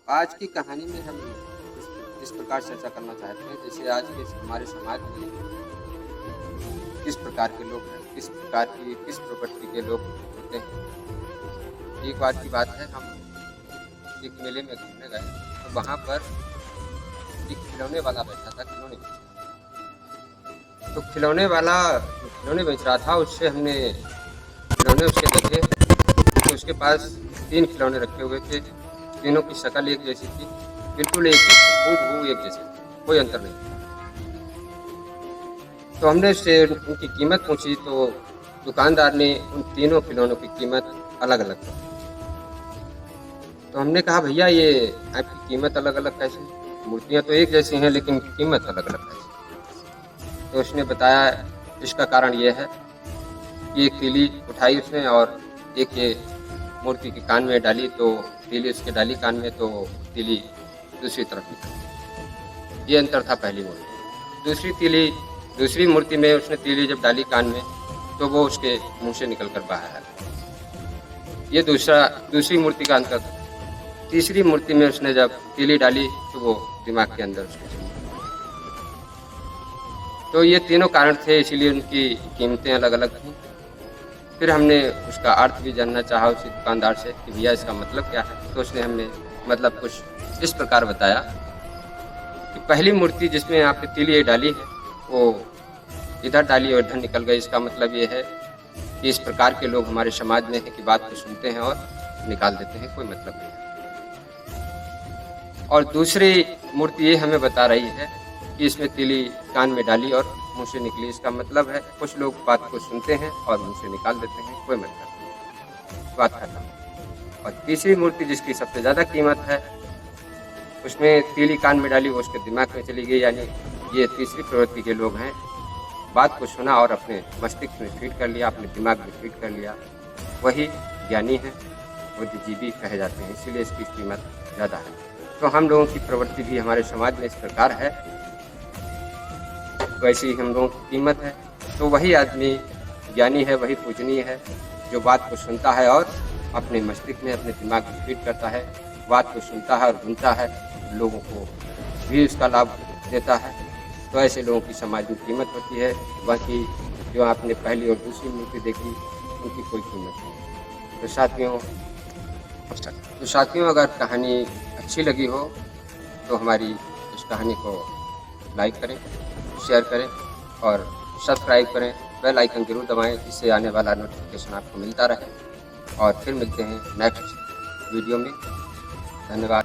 आज की कहानी में हम इस प्रकार चर्चा करना चाहते हैं, जैसे आज के हमारे समाज में किस प्रकार के लोग हैं, किस प्रकार की किस प्रवृत्ति के लोग होते हैं। एक बार की बात है, हम एक मेले में घूमने गए तो वहाँ पर एक खिलौने वाला बैठा था, खिलौने बेच रहा। तो खिलौने वाला खिलौने बेच रहा था, उससे हमने खिलौने उसके देखे तो उसके पास 3 खिलौने रखे हुए थे। तीनों की शक्ल एक जैसी थी, बिल्कुल एक जैसी, हूबहू एक जैसी, कोई अंतर नहीं था। तो हमने उससे उनकी कीमत पूछी तो दुकानदार ने उन तीनों खिलौनों की कीमत अलग अलग बताई। तो हमने कहा, भैया ये आपकी कीमत अलग अलग कैसे? मूर्तियाँ तो एक जैसी हैं लेकिन कीमत अलग अलग कैसे? तो उसने बताया, इसका कारण ये है कि एक तीली उठाई उसने और एक ये मूर्ति के कान में डाली, तो तीली उसके डाली कान में, तो तीली दूसरी तरफ निकली। ये अंतर था पहली मूर्ति। दूसरी मूर्ति में उसने तीली जब डाली कान में तो वो उसके मुंह से निकलकर बाहर आ गई। ये दूसरी मूर्ति का अंतर था। तीसरी मूर्ति में उसने जब तीली डाली तो वो दिमाग के अंदर उसके चली। तो ये तीनों कारण थे, इसीलिए उनकी कीमतें अलग अलग थी। फिर हमने उसका अर्थ भी जानना चाहा उसी दुकानदार से कि भैया इसका मतलब क्या है। तो उसने हमें मतलब कुछ इस प्रकार बताया कि पहली मूर्ति जिसमें आपने तीली डाली है वो इधर डाली और इधर निकल गई। इसका मतलब ये है कि इस प्रकार के लोग हमारे समाज में हैं कि बात को सुनते हैं और निकाल देते हैं, कोई मतलब नहीं है। और दूसरी मूर्ति ये हमें बता रही है कि इसमें तीली कान में डाली और मुंह से निकली। इसका मतलब है कुछ लोग बात को सुनते हैं और मुंह से निकाल देते हैं, कोई मतलब नहीं, बात खत्म। और तीसरी मूर्ति जिसकी सबसे ज़्यादा कीमत है, उसमें तीली कान में डाली, वो उसके दिमाग में चली गई। यानी ये तीसरी प्रवृत्ति के लोग हैं, बात को सुना और अपने मस्तिष्क में फीड कर लिया, अपने दिमाग में फीड कर लिया, वही ज्ञानी हैं, बुद्धिजीवी कहे जाते हैं, इसीलिए इसकी कीमत ज़्यादा है। तो हम लोगों की प्रवृत्ति भी हमारे समाज में इस प्रकार है, वैसी हम लोगों की कीमत है। तो वही आदमी ज्ञानी है, वही पूजनीय है जो बात को सुनता है और अपने मस्तिष्क में, अपने दिमाग में फीड करता है, बात को सुनता है और सुनता है, लोगों को भी उसका लाभ देता है। तो ऐसे लोगों की समाज में कीमत होती है। बाकी जो आपने पहली और दूसरी मूर्ति देखी, उनकी कोई कीमत नहीं। तो साथियों अगर कहानी अच्छी लगी हो तो हमारी इस कहानी को लाइक करें, शेयर करें और सब्सक्राइब करें। बेल आइकन जरूर दबाएं, जिससे आने वाला नोटिफिकेशन आपको मिलता रहे। और फिर मिलते हैं नेक्स्ट वीडियो में। धन्यवाद।